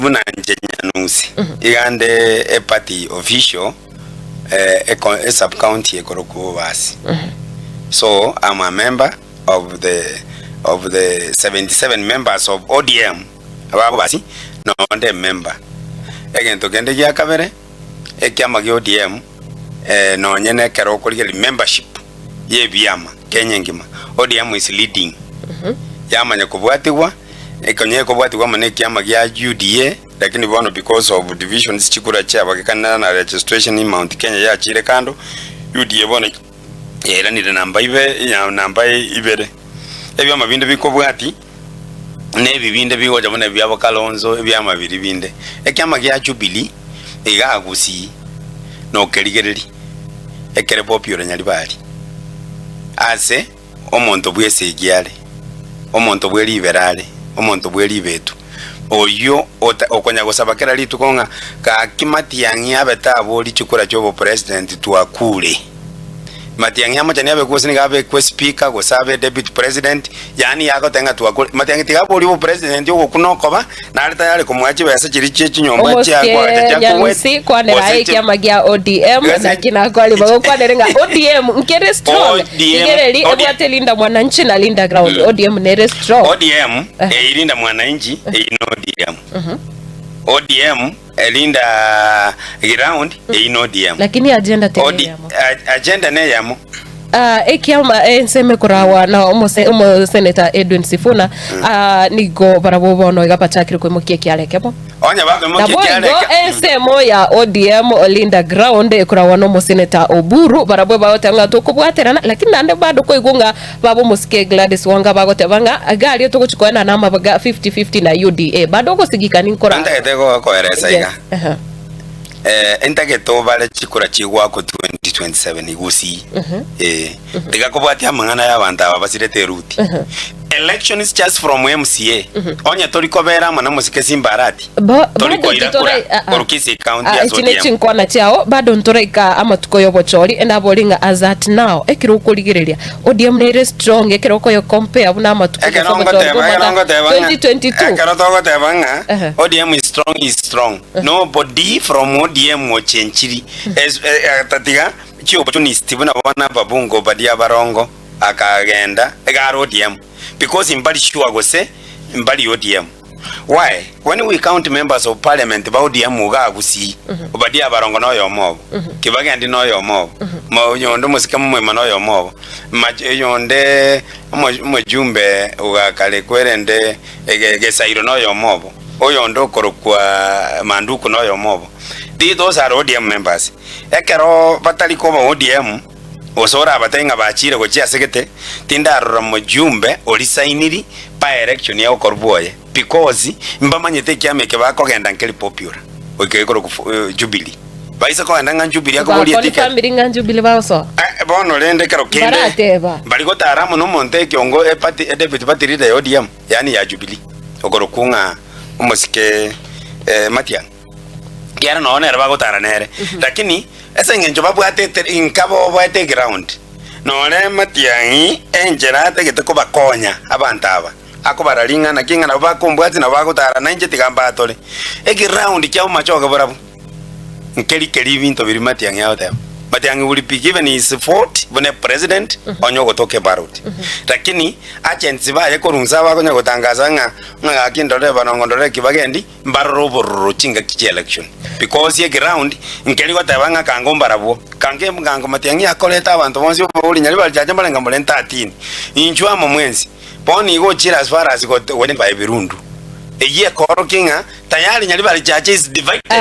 buna njenyanusi igande a party official a sub county ekoroko basi. So I'm a member of the 77 members of ODM ababasi no onde member again to gende ya kabere ekyama gi ODM no nyene kero kuligeli membership ye byama Kenya ngima ODM is leading yama nyakubwatigwa ekonye kubwatigwa mane kyama gya UDA lakini bono because of divisions chikura cha bakana na registration in Mount Kenya ya chire kando UDA bono era ni namba ibere ebyama binde bikobwati nebi binde biwoja bone byabo Kalonzo ebyama biri binde ekyama gya Jubilee igagusi no kerigereri ekere popular nyali bali ase omonto bwese gyale omonto bweli iberale omonto bweli betu oyo okonya gusabakera litukonga ka kimati yangi abetabo lichukura chobo president tuakule Matiangi amachani abe kusini gabe kwa speaker gosabe deputy president yani yako tenga tuakule Matiangi tigapo ulipo president yoko kunokoba na alita yale kumwachi basa chiriche chinyomba chia kwa jakuweti kwa nera eki ya magia ODM na kina kwa liba kwa nerenga ODM nkere strong igereli ebuate linda mwananchi na linda ground ODM nere strong ODM ilinda mwananchi ino ODM ODM elinda ground ino ODM lakini agenda tene yamo agenda ne yamo ekiama enseme kurawa na omo senator Edwin Sifuna nigo barabobono igapachakire kwemukie kyalekebo onya bago mukie kyaleke ensemo ya ODM Olinda ground kurawa no senator Oburu barabo baotanga tukubwaterana lakini nande bado koigunga babo musike Gladys Wanga bagotebanga agali tukuchikoena na mabaga 50-50 na UDA bado kosigika ninkora ndetego ko eresa iga entage to bale chikura chigwa ko 2027 igusi diga ko bati amangana ya banda abasirete ruti election is just from MCA onya tori kobera mana musike simbarati tori ko ira korukisi county ya zone ya chinkwana chao bado ntoreika ama tukoyo bochori enda bolinga as at now ekiro kuligereria ODM ne strong ekiro koyo compare abuna ama tukoyo 2022 ekiro togo tebanga ODM is strong nobody from ODM ochenchiri tatiga chi opportunity buna bana babungo badia barongo akagenda egaro ODM because mbali sure go say mbali ODM why when we count members of parliament ba ODM ugagusi obadia barongo no yomo kibagandi no yomo mo yondo musikamu mwe no yomo yonde mujumbe ugakale kwerende egesairo no yomo oyondo korokwa manduku no yomo those are ODM members ekero batali ko ODM osora abatenga bachire gochia segete tindarora mujumbe oli sainiri pa election ya okorboye because mbamanyete kyameke bakogenda nkeli popular okekoro Jubilee baisa ko ndanga Jubilee akoboli etike family nga Jubilee baoso bono lende kero kende bali gotara muno monte kyongo party deputy party leader ODM yani ya Jubilee okorokunga umusike Matiang yara no nere bagotara nere lakini ese ngenjo babwatete inkabo bwate ground none Matiangi enjerate giteko bakonya abantaba akobaralinga na kinga na bakombwati na bagotara na nje tigamba atole eki round kya machoka borabu nkeli binto biri Matiangi yote Matiangi will be given his vote bone president onyo gotoke barut lakini agents ba yekorunza bakonya gotangaza nga akindole banongondole kibagendi mbaroro chinga kichi election because ye ground nkeli gotabanga kangomba rabo kange mgango Matiangi akoleta abantu bonse boli nyali baljaje mbalenga mbolenta 13 injwa mu mwenzi poni go chira as far as go wene by birundu eye koro kinga tayari nyali baljaje is divided